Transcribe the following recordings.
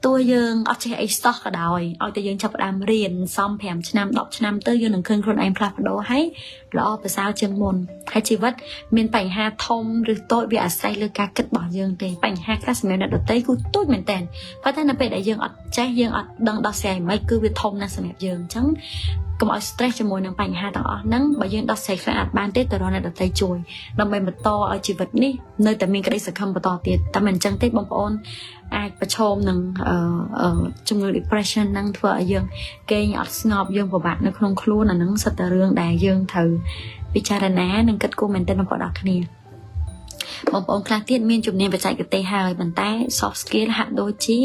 tôi dương ở trên ấy stock ở đòi ở tại dương chập đam riêng xong thèm năm đọc năm tới dương đừng khơi con em plaf đồ hay lo về sao chân môn hay chi vất miền bành ha thông rồi tôi bị say lơ ca kết bỏ dương thì bành ha các mẹ đã được tới cứ tốt mình tèn và thế là về đại dương ở trái dương ở đang đọc xe mấy cứ việc thông là sẽ mẹ dương trắng còn mọi stress cho môi nắng bành ha tao nắng bởi dương đọc xe khai ạt ban tết từ đó này được tay chùi đồng bày một to ở chi vật ní nơi tại mình cái đây sẽ không một to tiền ta mình trăng tết bông ôn aiประชม năng ជំងឺ depression năng ធ្វើឲ្យយើងគេងអត់ស្ងប់យើងពិបាកនៅក្នុងខ្លួនអានឹងសិតតែរឿងដែលយើងត្រូវពិចារណានិងគិតគូរមែនទែនបងប្អូនអរគ្នាបងប្អូនខ្លះទៀតមានជំនាញបច្ចេកទេសហើយប៉ុន្តែ soft skill ហាក់ដូចជា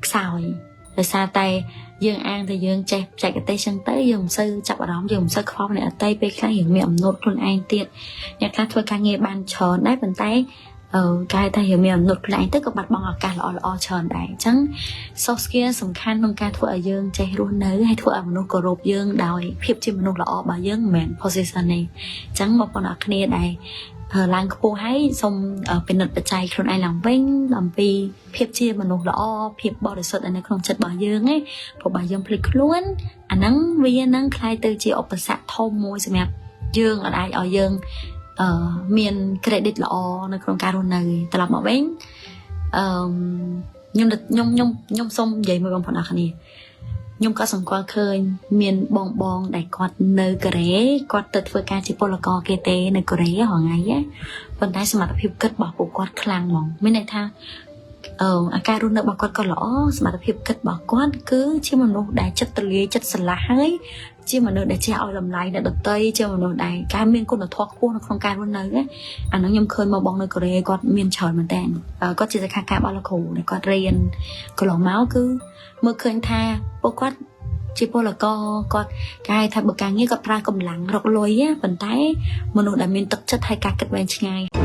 ខ្សោយដោយសារតែយើងអាងតែយើងចេះបច្ចេកទេសចឹងទៅយើងមិនសូវចាប់អារម្មណ៍យើងមិនសូវខ្វល់អ្នកអតីតពេលខ្លះយើងមានអំណត់ខ្លួនឯងទៀតអ្នកខ្លះធ្វើការងារបានច្រើនដែរប៉ុន្តែcái thay hiểu mình nốt lại tức các bạn bằng ở cả lọ tròn đấy chẳng soft skill សំខាន់ក្នុងការធ្វើឲ្យយើងចេះរស់នៅហើយធ្វើឲ្យមនុស្សគោរពយើងដោយភាពជាមនុស្សល្អរបស់យើងមិនមែន position នេះចឹងបងប្អូនអរគ្នាដែរឡើងខ្ពស់ហើយសូមពិនិត្យបច្ច័យខ្លួនឯងឡើងវិញអំពីភាពជាមនុស្សល្អភាពបរិសុទ្ធនៅក្នុងចិត្តរបស់យើងឯងព្រោះបើយើងភ្លេចខ្លួនអាហ្នឹងវានឹងคล้ายទៅជាឧបសគ្គធំមួយសម្រាប់យើងអាចឲ្យយើងមាន credit ល្អនៅក្នុងការរស់នៅត្រឡប់មកវិញខ្ញុំសូមនិយាយមួយបងប្អូនអរគ្នាខ្ញុំក៏សង្កល់ឃើញមានបងដែលគាត់នៅកូរ៉េគាត់ទៅធ្វើការជាពលករគេទេនៅកូរ៉េហងៃប៉ុន្តែសមត្ថភាពគិតរបស់ពួកគាត់ខ្លាំងហ្មងមានន័យថាអាការរស់នៅរបស់គាត់ក៏ល្អសមត្ថភាពគិតរបស់គាត់គឺជាមនុស្សដែលចិត្តទលាយចិត្តស្រឡះហើយជាមនុស្សដែលចេះឲ្យតម្លៃអ្នកដទៃជាមនុស្សដែលការមានគុណធម៌ខ្ពស់នៅក្នុងការរស់នៅអានោះខ្ញុំឃើញមកបងនៅកូរ៉េគាត់មានច្រើនមែនតើគាត់ជាសិក្ខាការបរិគ្រូដែលគាត់រៀនកន្លងមកគឺមើលឃើញថាពួកគាត់ជាពលករគាត់គេថាបើការងារគាត់ប្រើកម្លាំងរកលុយប៉ុន្តែមនុស្សដែលមានទឹកចិត្តហើយការគិតវែងឆ្ងាយ